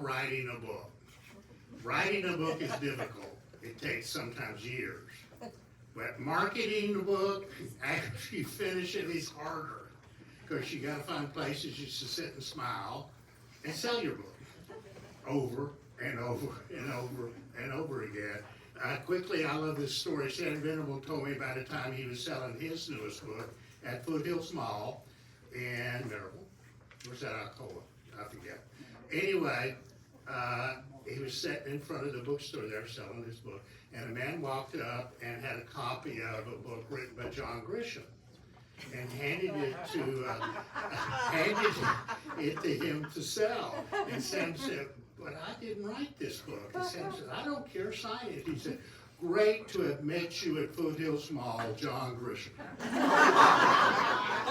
Writing a book. Writing a book is difficult. It takes sometimes years. But marketing the book, after you finish it, is harder. Because you gotta find places just to sit and smile and sell your book. Over and over and over and over again. Quickly, I love this story. Stan Venable told me about the time he was selling his newest book at Foothills Mall in Maryville. Where's that Alcoa? I forget. Anyway, he was sitting in front of the bookstore there selling his book, and a man walked up and had a copy of a book written by John Grisham, and handed it to him to sell. And Sam said, "But I didn't write this book." And Sam said, "I don't care, sign it." He said, "Great to have met you at Foothills Mall, John Grisham."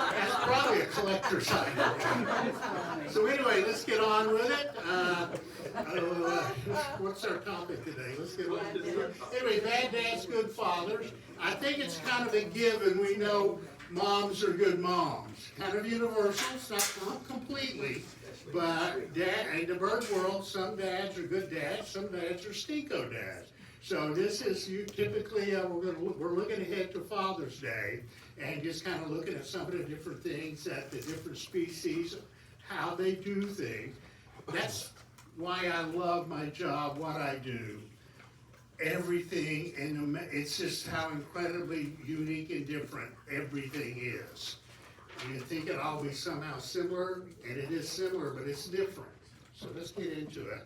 That's probably a collector's item. So anyway, let's get on with it. What's our topic today? Let's get on with it. Anyway, bad dads, good fathers. I think it's kind of a given. We know moms are good moms. Kind of universal, it's not completely. But in the bird world, some dads are good dads, some dads are stinko dads. So this is typically, we're looking ahead to Father's Day and just kind of looking at some of the different things that the different species, how they do things. That's why I love my job, what I do. Everything, and it's just how incredibly unique and different everything is. You think it all be somehow similar, and it is similar, but it's different. So let's get into it.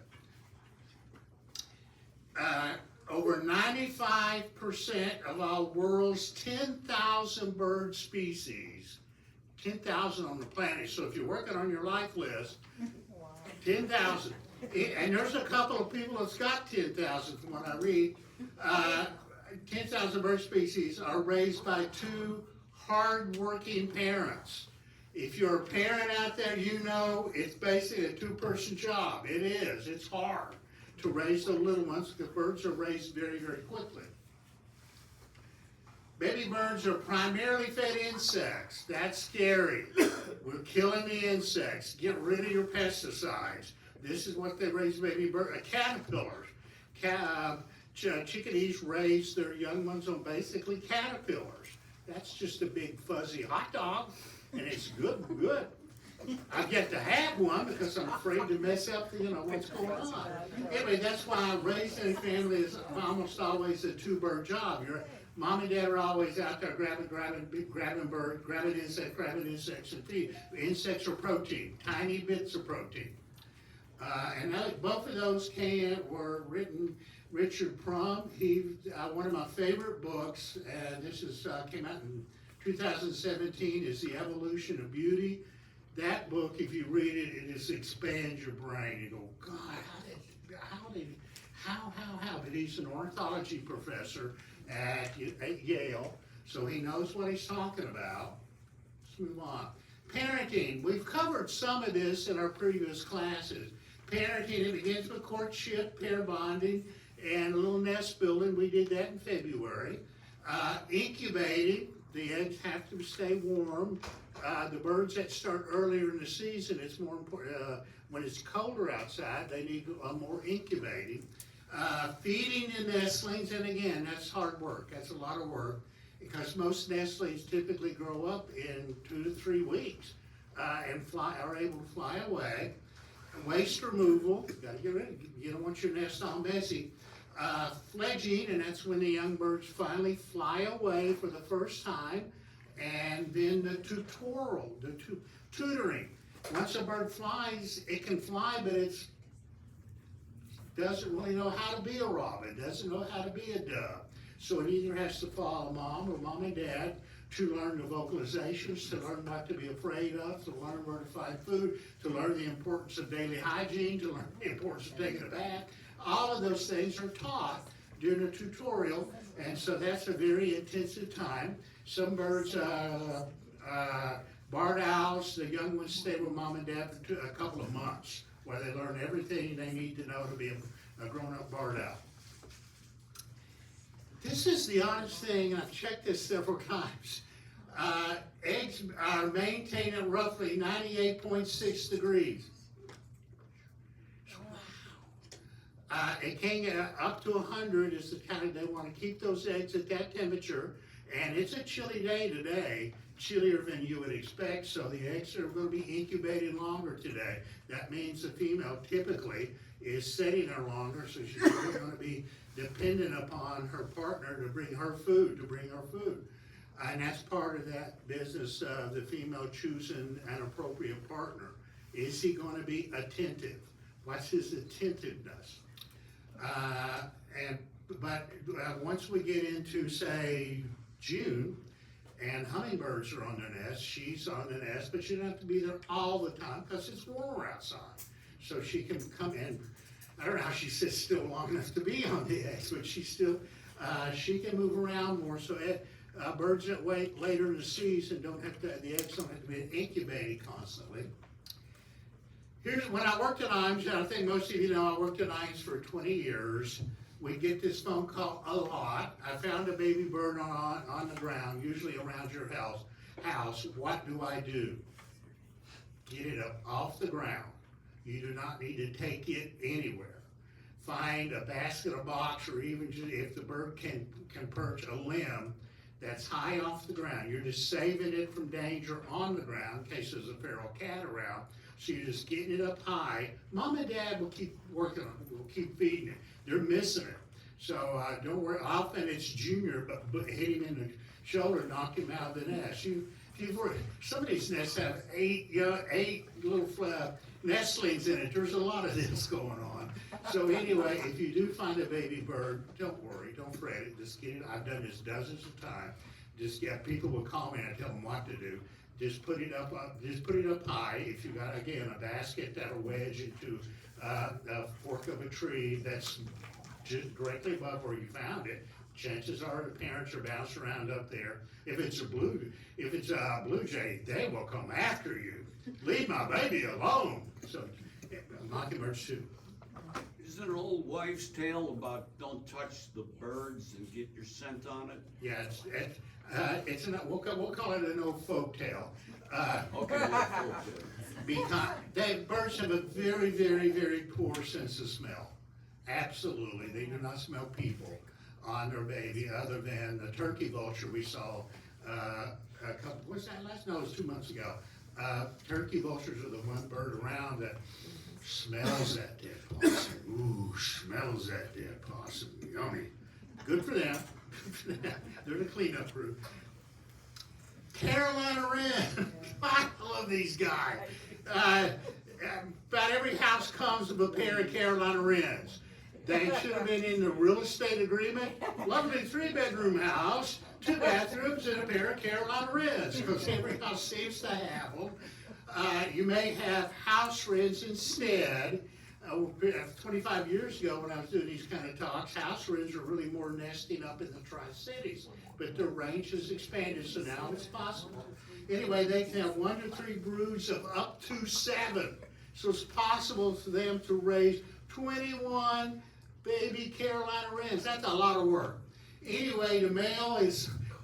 Over 95% of our world's 10,000 bird species, 10,000 on the planet. So if you're working on your life list, 10,000. And there's a couple of people that's got 10,000 from what I read. 10,000 bird species are raised by two hard-working parents. If you're a parent out there, you know it's basically a two-person job. It is. It's hard to raise the little ones because birds are raised very, very quickly. Baby birds are primarily fed insects. That's scary. We're killing the insects. Get rid of your pesticides. This is what they raise baby birds. Caterpillars. Chickadees raise their young ones on basically caterpillars. That's just a big fuzzy hot dog, and it's good. I get to have one because I'm afraid to mess up, what's going on. Anyway, that's why raising a family is almost always a two-bird job. Your mom and dad are always out there grabbing bird, grabbing insects, and feed. Insects are protein, tiny bits of protein. And both of those were written. Richard Prum, one of my favorite books, and this came out in 2017, is The Evolution of Beauty. That book, if you read it, it just expands your brain. You go, God, how? But he's an ornithology professor at Yale, so he knows what he's talking about. Let's move on. Parenting. We've covered some of this in our previous classes. Parenting, it begins with courtship, pair bonding, and a little nest building. We did that in February. Incubating, the eggs have to stay warm. The birds that start earlier in the season, it's more important. When it's colder outside, they need more incubating. Feeding the nestlings, and again, that's hard work. That's a lot of work because most nestlings typically grow up in 2 to 3 weeks and are able to fly away. Waste removal, you gotta get rid of it. You don't want your nest all messy. Fledging, and that's when the young birds finally fly away for the first time. And then the tutoring. Once a bird flies, it can fly, but it doesn't really know how to be a robin, doesn't know how to be a dove. So it either has to follow mom or mom and dad to learn the vocalizations, to learn what to be afraid of, to learn where to find food, to learn the importance of daily hygiene, to learn the importance of taking a bath. All of those things are taught during a tutorial, and so that's a very intensive time. Some birds, barred owls, the young ones stay with mom and dad for a couple of months, where they learn everything they need to know to be a grown-up barred owl. This is the honest thing, and I've checked this several times. Eggs are maintained at roughly 98.6 degrees. So It can get up to 100 is the kind they want to keep those eggs at that temperature. And it's a chilly day today, chillier than you would expect, so the eggs are going to be incubating longer today. That means the female typically is setting there longer, so she's really going to be dependent upon her partner to bring her food, And that's part of that business of the female choosing an appropriate partner. Is he going to be attentive? What's his attentiveness? But once we get into, say, June, and hummingbirds are on the nest, she's on the nest, but she doesn't have to be there all the time because it's warmer outside. So she can come in. I don't know how she sits still long enough to be on the eggs, but she can move around more. So birds that wait later in the season the eggs don't have to be incubated constantly. Here's when I worked at IMS, and I think most of you know I worked at IMS for 20 years. We get this phone call a lot. I found a baby bird on the ground, usually around your house. What do I do? Get it up off the ground. You do not need to take it anywhere. Find a basket, a box, or even just, if the bird can perch a limb that's high off the ground. You're just saving it from danger on the ground in case there's a feral cat around. So you're just getting it up high. Mom and Dad will keep working on it. Will keep feeding it. They're missing it. So don't worry. Often it's Junior, but hit him in the shoulder, knock him out of the nest. Some of these nests have eight little nestlings in it. There's a lot of this going on. So anyway, if you do find a baby bird, don't worry, don't fret it. Just get it. I've done this dozens of times. People will call me and I tell them what to do. Just put it up high. If you got, again, a basket that'll wedge into a fork of a tree that's just directly above where you found it, chances are the parents are bouncing around up there. If it's a blue jay, they will come after you. Leave my baby alone. So, mockingbirds too. Is it an old wives' tale about don't touch the birds and get your scent on it? Yeah, we'll call it an old folk tale. Okay. Because birds have a very, very, very poor sense of smell. Absolutely, they do not smell people on their baby, other than the turkey vulture we saw a couple. What's that last? No, it was 2 months ago. Turkey vultures are the one bird around that smells that dead possum. Ooh, smells that dead possum. Yummy. Good for them. They're the cleanup crew. Carolina wren. I love these guys. About every house comes with a pair of Carolina wrens. They should have been in the real estate agreement. Lovely 3-bedroom house, 2 bathrooms, and a pair of Carolina wrens, because every house seems to have them. You may have house wrens instead. 25 years ago when I was doing these kind of talks, house wrens are really more nesting up in the Tri-Cities, but their range has expanded, so now it's possible. Anyway, they can have 1 to 3 broods of up to 7. So it's possible for them to raise 21 baby Carolina wrens. That's a lot of work. Anyway,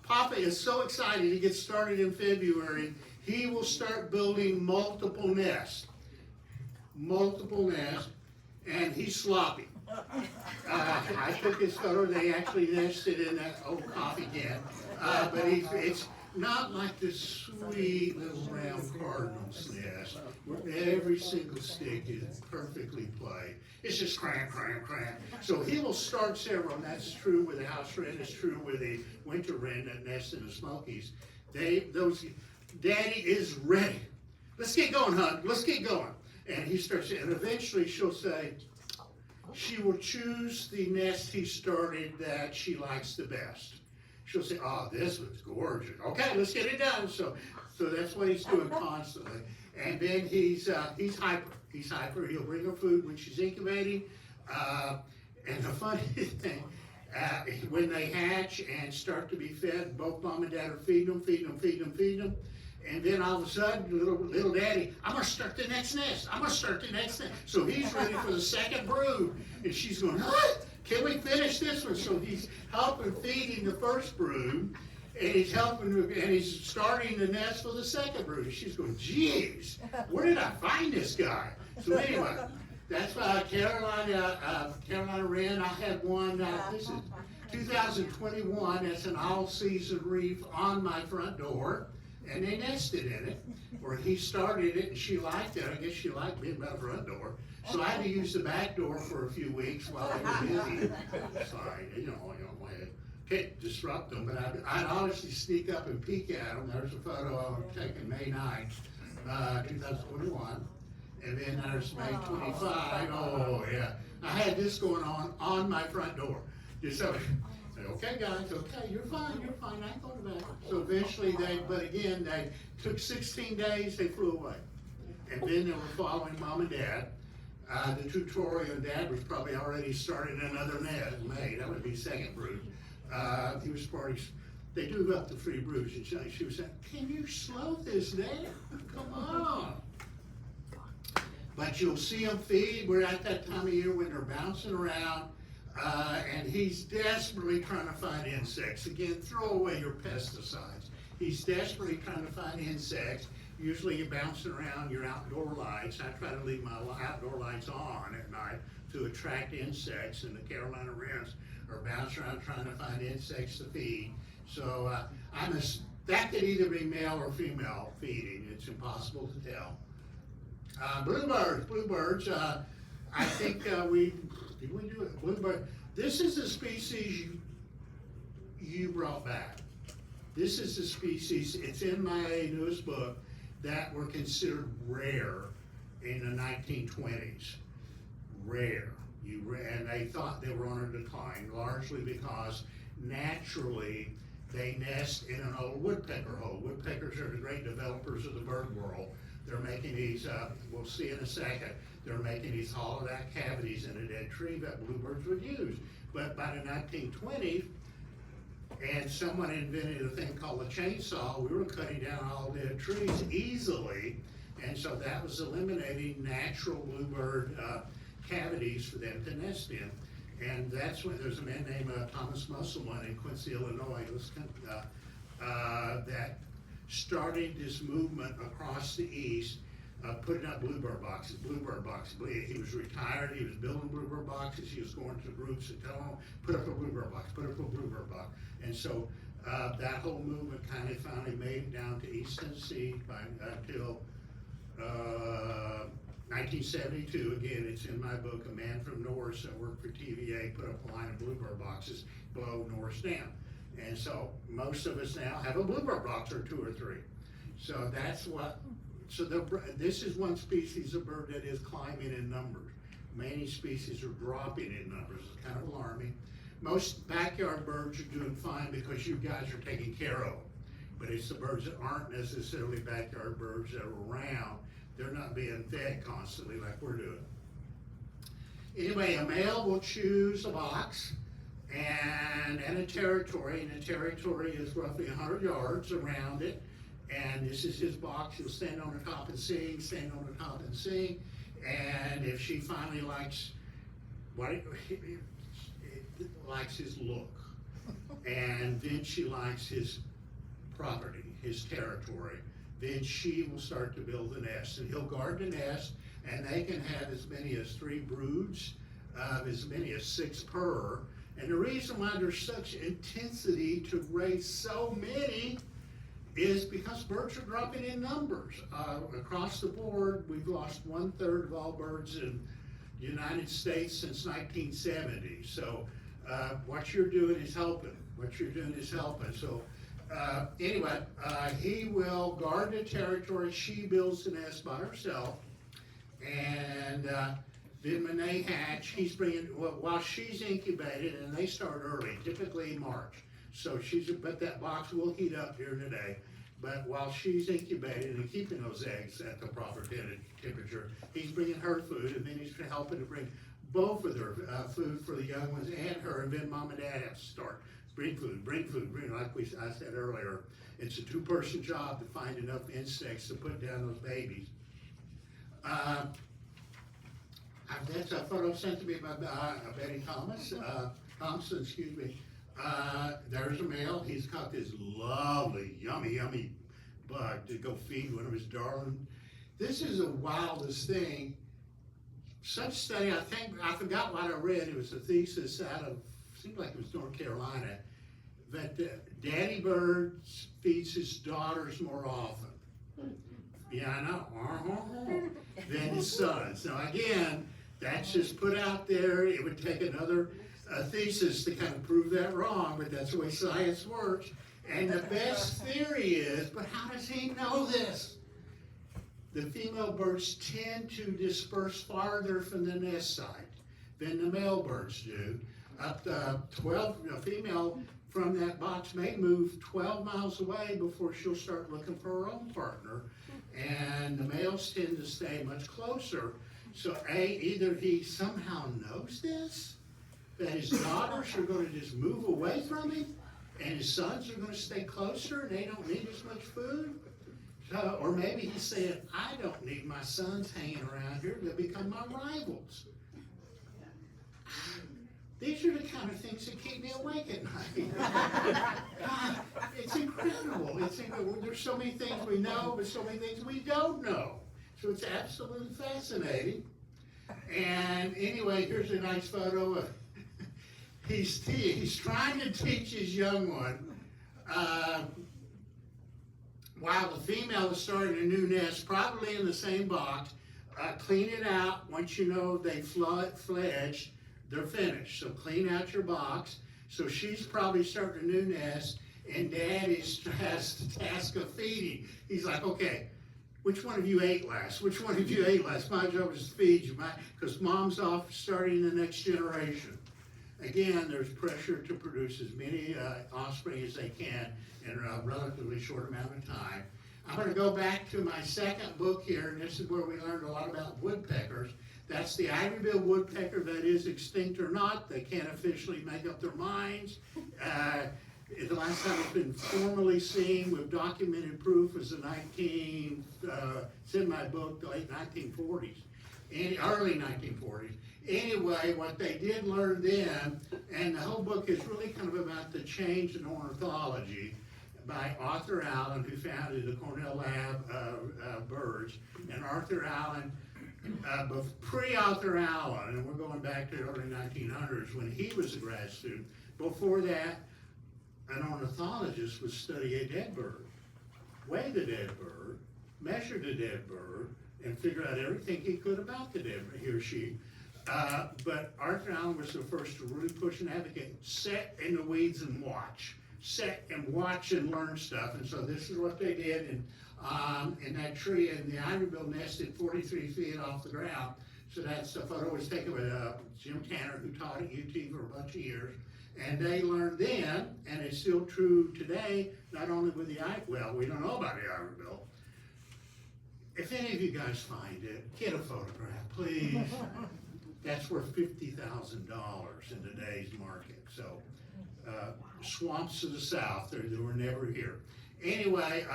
Papa is so excited he gets started in February. He will start building multiple nests, and he's sloppy. I took his photo. They actually nested in that old coffee can, but it's not like the sweet little round cardinal's nest where every single stick is perfectly played. It's just cram. So he will start several, and that's true with the house wren. It's true with the winter wren that nests in the Smokies. Daddy is ready. Let's get going, hon. Let's get going. And he starts, and eventually she'll say, she will choose the nest he started that she likes the best. She'll say, oh, this one's gorgeous. Okay, let's get it done. So that's what he's doing constantly. And then he's hyper. He's hyper. He'll bring her food when she's incubating. And the funny thing, when they hatch and start to be fed, both mom and dad are feeding them. And then all of a sudden, little daddy, I'm going to start the next nest. So he's ready for the second brood. And she's going, what? Can we finish this one? So he's helping feeding the first brood. And he's starting the nest for the second brood. And she's going, geez, where did I find this guy? So anyway, That's why Carolina Wren, I had one, this is 2021, it's an all-season reef on my front door, and they nested in it, or he started it and she liked it, I guess she liked being by the front door, so I had to use the back door for a few weeks while they were busy. Sorry, can't disrupt them, but I'd honestly sneak up and peek at them. There's a photo I was taken May 9th, 2021. And then there's May 25, oh yeah. I had this going on my front door. Just so, okay guys, okay, you're fine, I ain't going back. So eventually but again, they took 16 days, they flew away. And then they were following mom and dad. The tutorial, dad was probably already starting another net in May, that would be second brood. He was probably, they do up to 3 broods, and she was saying, can you slow this down? Come on. But you'll see them feed. We're at that time of year when they're bouncing around, and he's desperately trying to find insects. Again, throw away your pesticides. He's desperately trying to find insects. Usually you're bouncing around your outdoor lights. I try to leave my outdoor lights on at night to attract insects, and the Carolina Wrens are bouncing around trying to find insects to feed. So that could either be male or female feeding. It's impossible to tell. Bluebirds, I think did we do it? Bluebird, this is a species you brought back. This is a species, it's in my newest book, that were considered rare in the 1920s. Rare. And they thought they were on a decline, largely because naturally they nest in an old woodpecker hole. Woodpeckers are the great developers of the bird world. They're making these, we'll see in a second, they're making these hollowed out cavities in a dead tree that bluebirds would use. But by the 1920s, and someone invented a thing called a chainsaw, we were cutting down all dead trees easily, and so that was eliminating natural bluebird cavities for them to nest in. And that's when there's a man named Thomas Musselman in Quincy, Illinois, that started this movement across the East of putting up bluebird boxes. He was retired, he was building bluebird boxes, he was going to groups and telling them, put up a bluebird box, put up a bluebird box. And so that whole movement kind of finally made it down to East Tennessee until 1972, again, it's in my book, a man from Norris that worked for TVA put up a line of bluebird boxes below Norris Dam. And so most of us now have a bluebird box or 2 or 3. So that's what, this is one species of bird that is climbing in numbers. Many species are dropping in numbers, it's kind of alarming. Most backyard birds are doing fine because you guys are taking care of them. But it's the birds that aren't necessarily backyard birds that are around. They're not being fed constantly like we're doing. Anyway, a male will choose a box and a territory, and the territory is roughly 100 yards around it. And this is his box. He'll stand on the top and sing, stand on the top and sing. And if she finally likes likes his look, and then she likes his property, his territory, then she will start to build the nest, and he'll guard the nest, and they can have as many as 3 broods, as many as 6 per. And the reason why there's such intensity to raise so many is because birds are dropping in numbers. Across the board, we've lost 1/3 of all birds in the United States since 1970. So what you're doing is helping. So anyway, he will guard the territory. She builds the nest by herself. And then when they hatch, he's bringing, while she's incubated, and they start early, typically March. So but that box will heat up during the day. But while she's incubated and keeping those eggs at the proper temperature, he's bringing her food, and then he's helping to bring both of their food for the young ones and her, and then mom and dad have to start. Bring food, like I said earlier. It's a 2-person job to find enough insects to put down those babies. That's a photo sent to me by Betty Thompson, excuse me. There's a male, he's caught this lovely, yummy bug to go feed one of his darling. This is the wildest thing. such study, I forgot what I read, it was a thesis out of, seemed like it was North Carolina, that daddy bird feeds his daughters more often. Yeah, I know, than his sons. Now again, that's just put out there, it would take another thesis to kind of prove that wrong, but that's the way science works. And the best theory is, but how does he know this? The female birds tend to disperse farther from the nest site than the male birds do. Up to 12, a female from that box may move 12 miles away before she'll start looking for her own partner. And the males tend to stay much closer. So either he somehow knows this, that his daughters are going to just move away from him, and his sons are going to stay closer and they don't need as much food. Or maybe he's saying, I don't need my sons hanging around here, they'll become my rivals. These are the kind of things that keep me awake at night. God, it's incredible. There's so many things we know, but so many things we don't know. So it's absolutely fascinating. And anyway, here's a nice photo of, he's trying to teach his young one, while the female is starting a new nest, probably in the same box, clean it out. Once you know they fledged, they're finished. So clean out your box. So she's probably starting a new nest, and Dad has the task of feeding. He's like, okay, which one of you ate last? Which one of you ate last? My job is to feed you, because Mom's off starting the next generation. Again, there's pressure to produce as many offspring as they can in a relatively short amount of time. I'm going to go back to my second book here, and this is where we learned a lot about woodpeckers. That's the ivory-billed woodpecker that is extinct or not. They can't officially make up their minds. The last time it's been formally seen with documented proof was it's in my book, the late 1940s, early 1940s. Anyway, what they did learn then, and the whole book is really kind of about the change in ornithology by Arthur Allen, who founded the Cornell Lab of birds. And Arthur Allen, pre-Arthur Allen, and we're going back to the early 1900s when he was a grad student. Before that, an ornithologist would study a dead bird, weigh the dead bird, measure the dead bird, and figure out everything he could about the dead bird, he or she. But Arthur Allen was the first to really push and advocate, sit in the weeds and watch. Sit and watch and learn stuff. And so this is what they did in that tree, and the ivory-billed nested 43 feet off the ground. So that's the photo was taken with Jim Tanner, who taught at UT for a bunch of years. And they learned then, and it's still true today, not only with the well, we don't know about the ivory-bill. If any of you guys find it, get a photograph, please. That's worth $50,000 in today's market. So swamps to the south, they were never here. Anyway,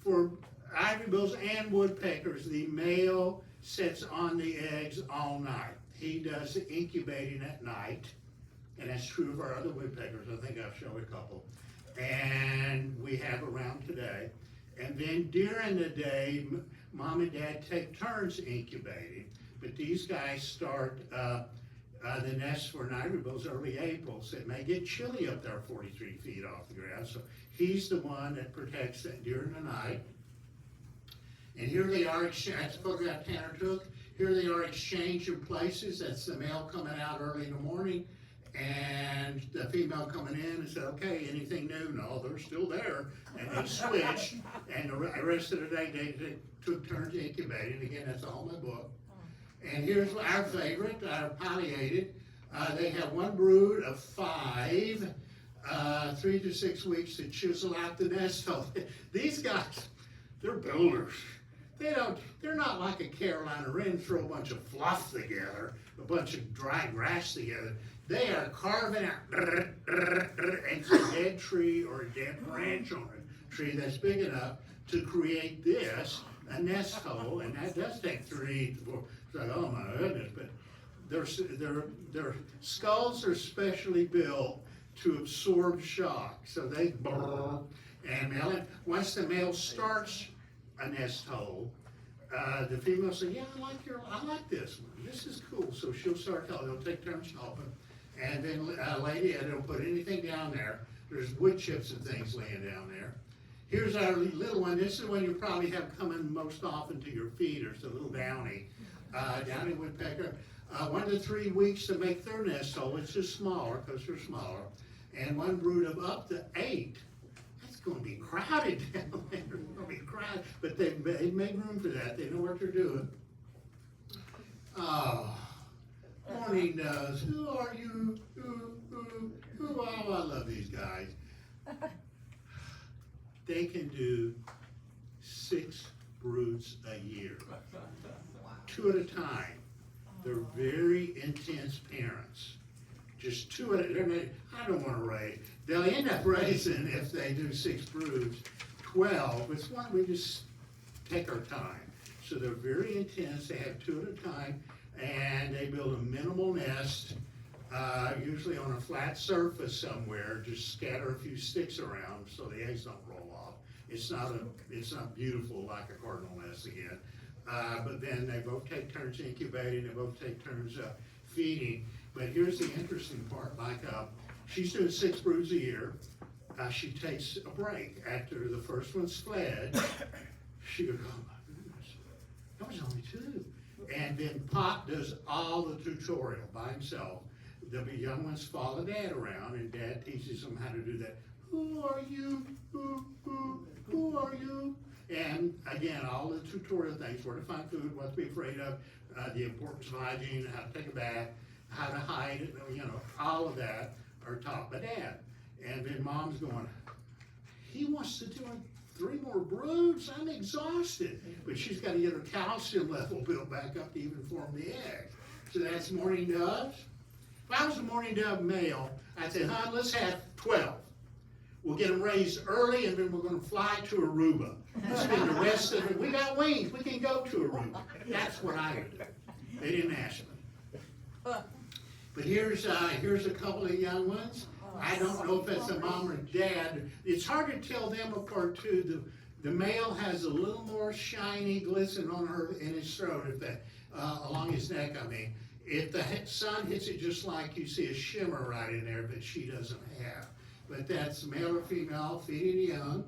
for ivory-bills and woodpeckers, the male sits on the eggs all night. He does the incubating at night, and that's true of our other woodpeckers. I think I've shown a couple, and we have around today. And then during the day, Mom and Dad take turns incubating, but these guys start the nest for an ivory-bills early April, so it may get chilly up there 43 feet off the ground. So he's the one that protects that during the night. And here they are, that's the photograph Tanner took. Here they are exchanging places. That's the male coming out early in the morning, and the female coming in and said, okay, anything new? No, they're still there. And they switched, and the rest of the day they took turns incubating. Again, that's all in my book. And here's our favorite, our pileated. They have one brood of 5, 3 to 6 weeks to chisel out the nest hole. These guys, they're builders. They're not like a Carolina wren, throw a bunch of fluff together, a bunch of dry grass together. They are carving out a dead tree or a dead branch on a tree that's big enough to create this, a nest hole, and that does take 3 to 4. It's like, oh my goodness, but their skulls are specially built to absorb shock. So they and once the male starts a nest hole, the female say, yeah, I like this one. This is cool. So she'll start helping. They'll take turns helping. And then Lady Ed don't put anything down there. There's wood chips and things laying down there. Here's our little one. This is the one you probably have coming most often to your feet. There's a little downy, downy woodpecker. 1 to 3 weeks to make their nest hole. It's just smaller because they're smaller. And one brood of up to 8. That's going to be crowded down there. It's going to be crowded. But they made room for that. They know what they're doing. Oh, morning doves. Who are you? Who? Oh, I love these guys. They can do 6 broods a year, 2 at a time. They're very intense parents. Just 2 at a time. I don't want to raise. They'll end up raising, if they do 6 broods, 12. It's one we just take our time. So they're very intense. They have 2 at a time, and they build a minimal nest, usually on a flat surface somewhere. Just scatter a few sticks around so the eggs don't roll off. It's not beautiful like a cardinal nest again. But then they both take turns incubating, they both take turns feeding. But here's the interesting part, like she's doing 6 broods a year. She takes a break after the first one's fled. She goes, oh my goodness, that was only 2. And then Pop does all the tutorial by himself. The young ones follow Dad around, and Dad teaches them how to do that. Who are you? Who are you? And again, all the tutorial things, where to find food, what to be afraid of, the importance of hygiene, how to take a bath, how to hide it, all of that are taught by Dad. And then Mom's going, he wants to do 3 more broods? I'm exhausted. But she's got to get her calcium level built back up to even form the egg. So that's morning doves. If I was a morning dove male, I'd say, hon, let's have 12. We'll get them raised early, and then we're going to fly to Aruba. Spend the rest of it. We got wings. We can go to Aruba. That's what I would do. They didn't ask me. But here's a couple of young ones. I don't know if that's a mom or dad. It's hard to tell them apart too. The male has a little more shiny glisten on in his throat, along his neck. I mean, if the sun hits it just like you see a shimmer right in there that she doesn't have. But that's male or female feeding young.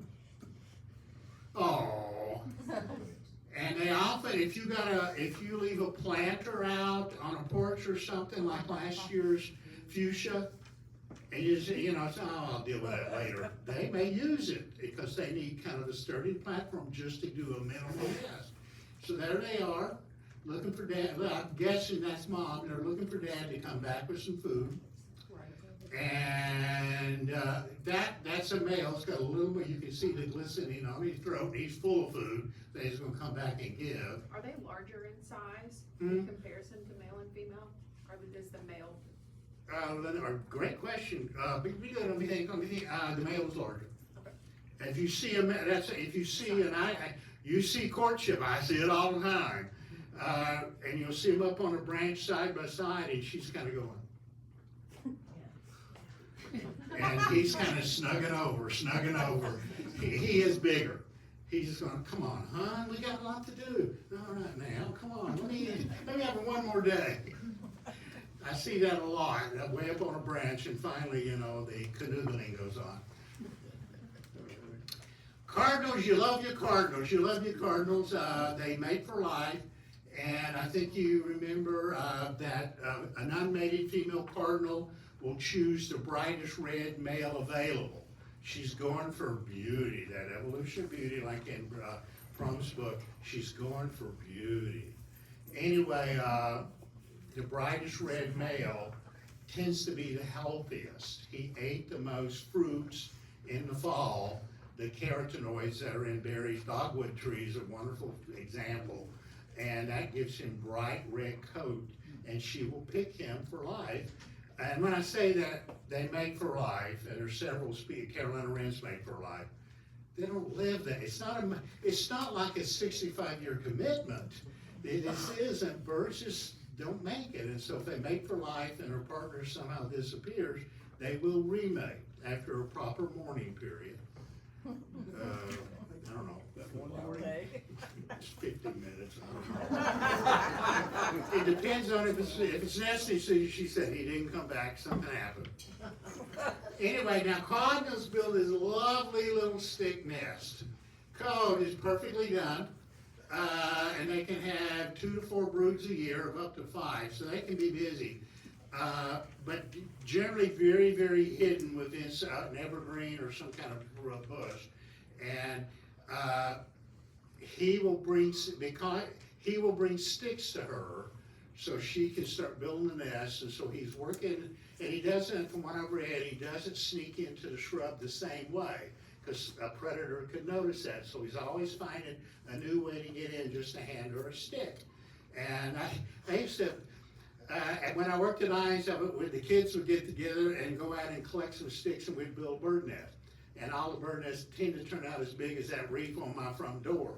Oh. And they often, if you leave a planter out on a porch or something like last year's fuchsia, and you say, I'll deal with that later. They may use it because they need kind of a sturdy platform just to do a minimal nest. So there they are, looking for Dad. Well, I'm guessing that's Mom. They're looking for Dad to come back with some food. And that's a male. It's got a little bit, you can see the glistening on his throat. He's full of food that he's going to come back and give. Are they larger in size in comparison to male and female? Or is the male? Great question. Let me think. The male is larger. Okay. If you see you see courtship. I see it all the time. And you'll see him up on a branch side by side, and she's kind of going. And he's kind of snugging over. He is bigger. He's just going, come on, hon, we got a lot to do. All right now, come on, let me have it one more day. I see that a lot, way up on a branch, and finally, the canoodling goes on. Cardinals, you love your cardinals. They mate for life. And I think you remember that an unmated female cardinal will choose the brightest red male available. She's going for beauty, that evolution of beauty, like in Prom's book. She's going for beauty. Anyway, the brightest red male tends to be the healthiest. He ate the most fruits in the fall. The carotenoids that are in berries, dogwood trees, a wonderful example. And that gives him bright red coat, and she will pick him for life. And when I say that they mate for life, and there's several Carolina wrens mate for life, they don't live that. It's not like a 65-year commitment. This isn't. Birds just don't make it. And so if they mate for life and their partner somehow disappears, they will remate after a proper mourning period. I don't know. Okay. It's 15 minutes, I don't know. It depends on if it's nesting season. She said he didn't come back, something happened. Anyway, now cardinals build this lovely little stick nest. Code is perfectly done, and they can have 2 to 4 broods a year of up to 5, so they can be busy. But generally very, very hidden within an evergreen or some kind of bush. And he will bring sticks to her so she can start building the nest. And so he's working, and he doesn't, from what I've read, he doesn't sneak into the shrub the same way, because a predator could notice that. So he's always finding a new way to get in, just to hand her a stick. And I used to, when I worked at Ines, the kids would get together and go out and collect some sticks, and we'd build bird nests. And all the bird nests tend to turn out as big as that reef on my front door.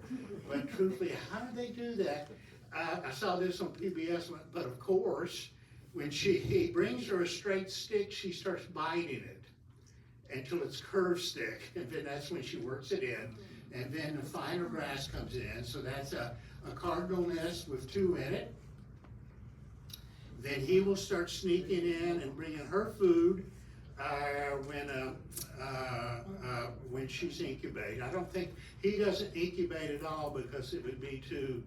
But truthfully, how do they do that? I saw this on PBS, but of course, when he brings her a straight stick, she starts biting it until it's curved stick, and then that's when she works it in. And then the finer grass comes in, so that's a cardinal nest with 2 in it. Then he will start sneaking in and bringing her food when she's incubating. I don't think, he doesn't incubate at all because it would be too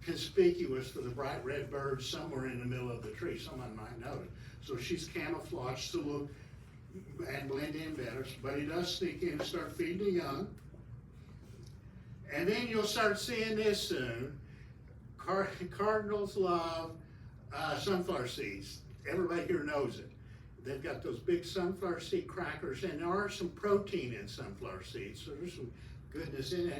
conspicuous for the bright red birds somewhere in the middle of the tree. Someone might notice. So she's camouflaged to look and blend in better, but he does sneak in and start feeding the young. And then you'll start seeing this soon. Cardinals love sunflower seeds. Everybody here knows it. They've got those big sunflower seed crackers, and there are some protein in sunflower seeds, so there's some goodness in it.